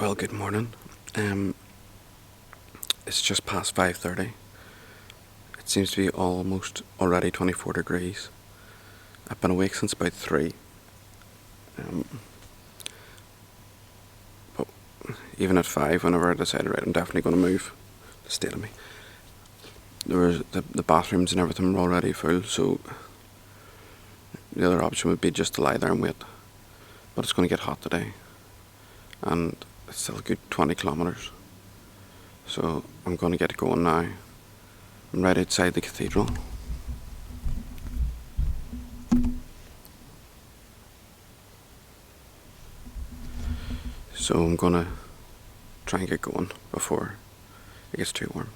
Well, good morning. Um, it's just past 5:30. It seems to be almost already 24 degrees. I've been awake since about 3. Um, but even at 5, whenever I decided, right, I'm definitely going to move, the state of me, there was the bathrooms and everything were already full, so the other option would be just to lie there and wait. But it's going to get hot today, and it's still a good 20 kilometres. So I'm going to get going now. I'm right outside the cathedral. So I'm going to try and get going before it gets too warm.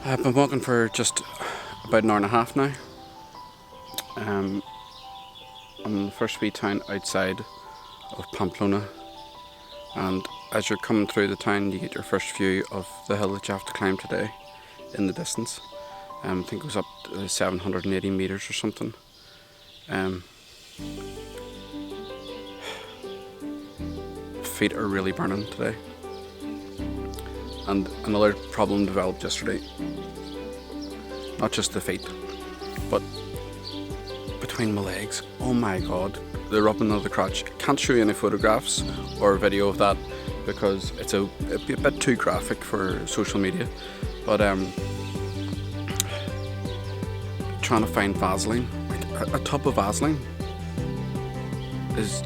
I've been walking for just about an hour and a half now. I'm in the first wee town outside of Pamplona, and as you're coming through the town you get your first view of the hill that you have to climb today in the distance. I think it goes up to 780 metres or something. Feet are really burning today. And another problem developed yesterday. Not just the feet, but between my legs. Oh my god, the rubbing of the crotch. Can't show you any photographs or video of that because it's a bit too graphic for social media. But trying to find Vaseline, like a tub of Vaseline, is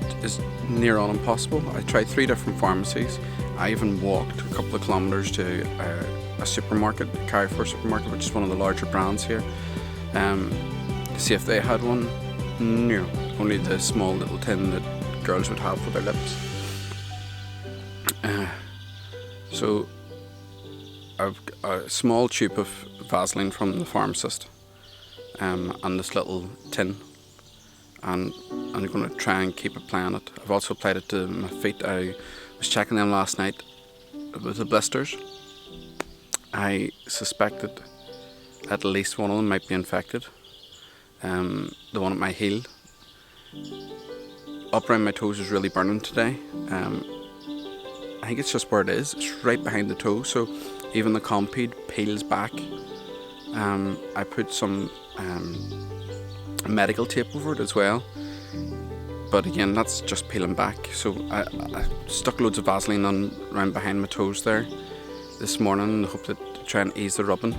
near on impossible. I tried 3 different pharmacies. I even walked a couple of kilometres to a supermarket, a Carrefour supermarket, which is one of the larger brands here, to see if they had one. No, only the small little tin that girls would have for their lips. So I've got a small tube of Vaseline from the pharmacist, and this little tin, and I'm going to try and keep applying it. I've also applied it to my feet. I was checking them last night with the blisters. I suspected at least one of them might be infected. The one at my heel. Up around my toes is really burning today. I think it's just where it is. It's right behind the toe, so even the Compeed peels back. I put some medical tape over it as well, but again that's just peeling back. So I stuck loads of Vaseline on around behind my toes there this morning in the hope to try and ease the rubbing,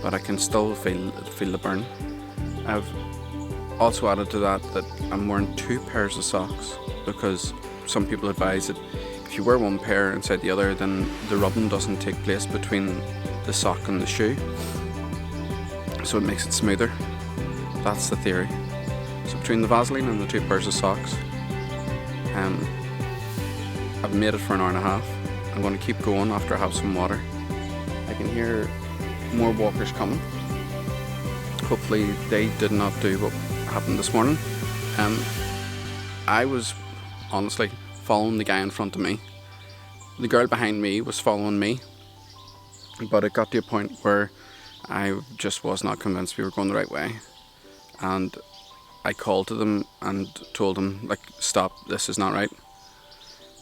but I can still feel the burn. I've also added to that I'm wearing 2 pairs of socks, because some people advise that if you wear one pair inside the other, then the rubbing doesn't take place between the sock and the shoe, so it makes it smoother. That's the theory. So between the Vaseline and the 2 pairs of socks, I've made it for an hour and a half. I'm going to keep going after I have some water. I can hear more walkers coming. Hopefully they did not do what happened this morning. I was honestly following the guy in front of me. The girl behind me was following me, but it got to a point where I just was not convinced we were going the right way, and I called to them and told them, like, stop, this is not right.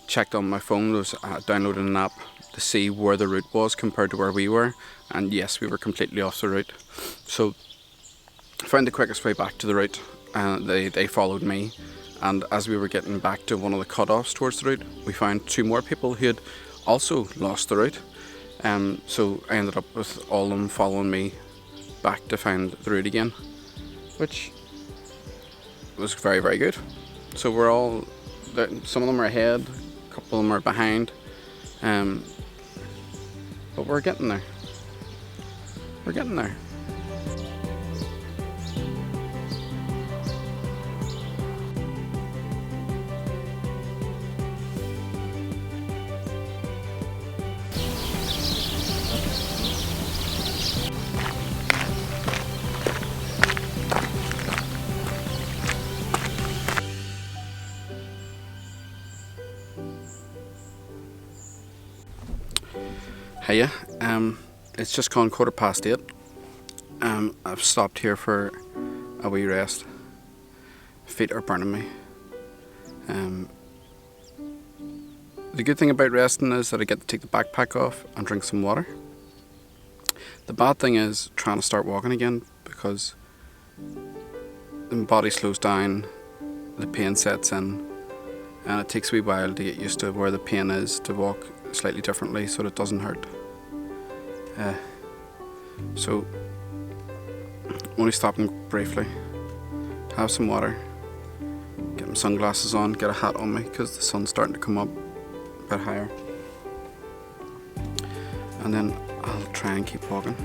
Checked on my phone, downloaded an app to see where the route was compared to where we were, and yes, we were completely off the route. So I found the quickest way back to the route. They followed me, and as we were getting back to one of the cut-offs towards the route, we found 2 more people who had also lost the route. So I ended up with all of them following me back to find the route again, which was very, very good. So we're all, some of them are ahead, a couple of them are behind, but we're getting there. We're getting there. Hiya, it's just gone 8:15. I've stopped here for a wee rest. Feet are burning me. The good thing about resting is that I get to take the backpack off and drink some water. The bad thing is trying to start walking again, because the body slows down, the pain sets in, and it takes a wee while to get used to where the pain is, to walk slightly differently so that it doesn't hurt. So I'm only stopping briefly, have some water, get my sunglasses on, get a hat on me because the sun's starting to come up a bit higher, and then I'll try and keep walking.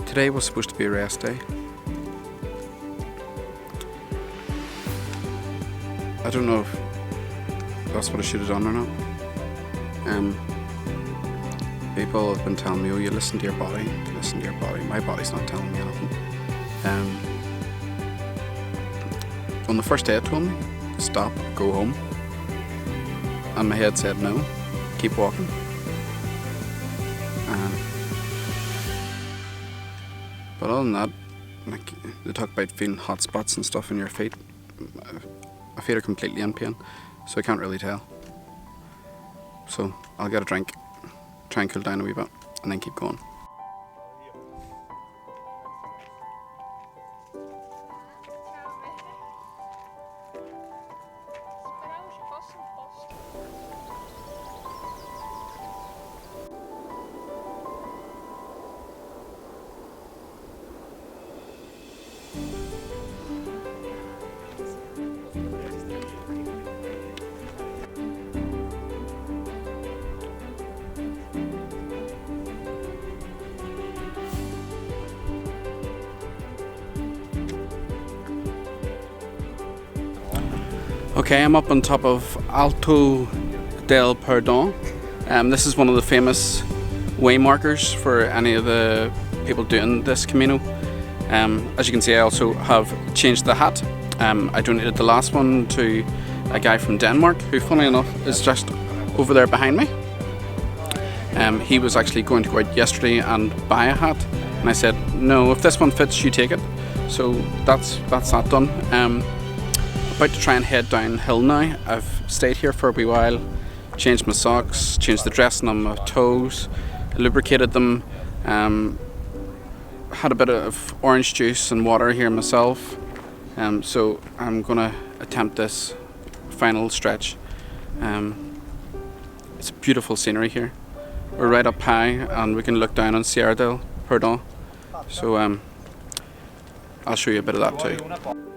Today was supposed to be a rest day. I don't know if that's what I should have done or not. People have been telling me, oh, you listen to your body, you listen to your body. My body's not telling me anything. On the first day it told me, stop, go home. And my head said no, keep walking. But other than that, like, they talk about feeling hot spots and stuff in your feet. My feet are completely in pain, so I can't really tell. So I'll get a drink, try and cool down a wee bit, and then keep going. Okay, I'm up on top of Alto del Perdón. This is one of the famous way markers for any of the people doing this Camino. As you can see, I also have changed the hat. I donated the last one to a guy from Denmark, who, funny enough, is just over there behind me. He was actually going to go out yesterday and buy a hat, and I said, no, if this one fits, you take it. So that's that done. About to try and head downhill now. I've stayed here for a wee while, changed my socks, changed the dressing on my toes, lubricated them, had a bit of orange juice and water here myself. So I'm gonna attempt this final stretch. It's beautiful scenery here. We're right up high and we can look down on Sierra del Perdón. So I'll show you a bit of that too.